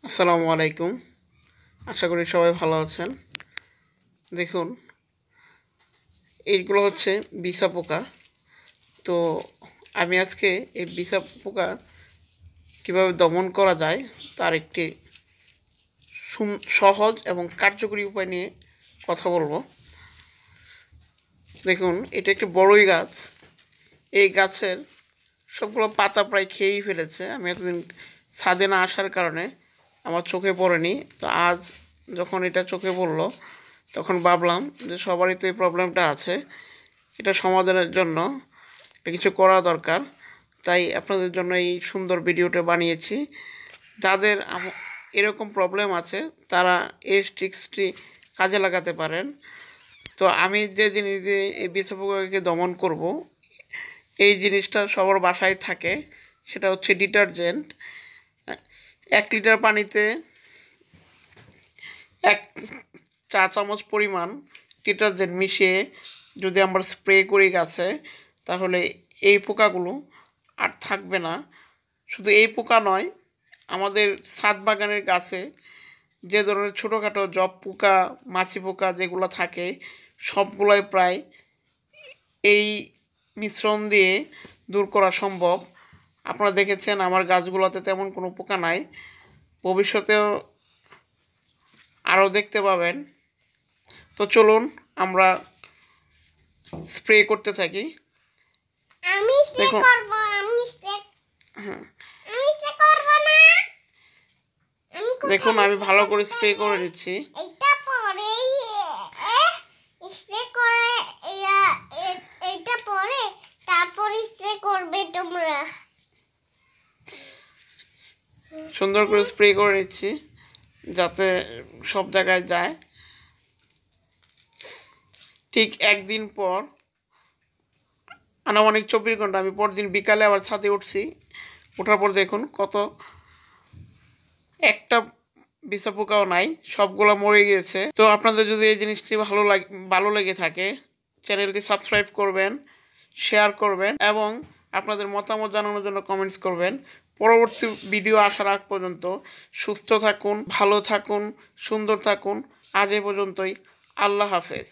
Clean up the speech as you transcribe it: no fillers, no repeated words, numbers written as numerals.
আসসালামু আলাইকুম। আশা করি সবাই ভালো আছেন। দেখুন, এইগুলো হচ্ছে বিছা পোকা। তো আমি আজকে এই বিছা পোকা কীভাবে দমন করা যায় তার একটি সহজ এবং কার্যকরী উপায় নিয়ে কথা বলবো। দেখুন, এটা একটি বড়ই গাছ। এই গাছের সবগুলো পাতা প্রায় খেয়েই ফেলেছে। আমি এতদিন ছাদে না আসার কারণে আমার চোখে পড়েনি। তো আজ যখন এটা চোখে পড়লো তখন ভাবলাম যে সবারই তো এই প্রবলেমটা আছে, এটা সমাধানের জন্য কিছু করা দরকার। তাই আপনাদের জন্য এই সুন্দর ভিডিওটা বানিয়েছি। যাদের এরকম প্রবলেম আছে তারা এই ট্রিক্সটি কাজে লাগাতে পারেন। তো আমি যে জিনিস দিয়ে এই বিছা পোকাকে দমন করব, এই জিনিসটা সবার বাসায় থাকে। সেটা হচ্ছে ডিটারজেন্ট। 1 লিটার পানিতে 1 চা চামচ পরিমাণ ডিটারজেন্ট মিশিয়ে যদি আমরা স্প্রে করি গাছে, তাহলে এই পোকাগুলো আর থাকবে না। শুধু এই পোকা নয়, আমাদের ছাদ বাগানের গাছে যে ধরনের ছোটোখাটো জব পোকা, মাছি পোকা যেগুলো থাকে সবগুলোই প্রায় এই মিশ্রণ দিয়ে দূর করা সম্ভব। আপনারা দেখেছেন আমার গাছগুলোতে তেমন কোনো পোকা নাই, ভবিষ্যতেও আরও দেখতে পাবেন। তো চলুন আমরা স্প্রে করতে থাকি। দেখুন আমি ভালো করে স্প্রে করে নিচ্ছি। সুন্দর করে স্প্রে করে নিচ্ছি যাতে সব জায়গায় যায়। ঠিক একদিন পর, আনুমানিক 24 ঘন্টা, আমি পরদিন বিকালে আবার ছাদে উঠছি। ওঠার পর দেখুন কত, একটা বিছা পোকাও নাই, সবগুলো মরে গিয়েছে। তো আপনাদের যদি এই জিনিসটি ভালো লেগে থাকে, চ্যানেলটি সাবস্ক্রাইব করবেন, শেয়ার করবেন এবং আপনাদের মতামত জানানোর জন্য কমেন্টস করবেন। পরবর্তী ভিডিও আসার আগ পর্যন্ত সুস্থ থাকুন, ভালো থাকুন, সুন্দর থাকুন। আজ এ পর্যন্তই। আল্লাহ হাফেজ।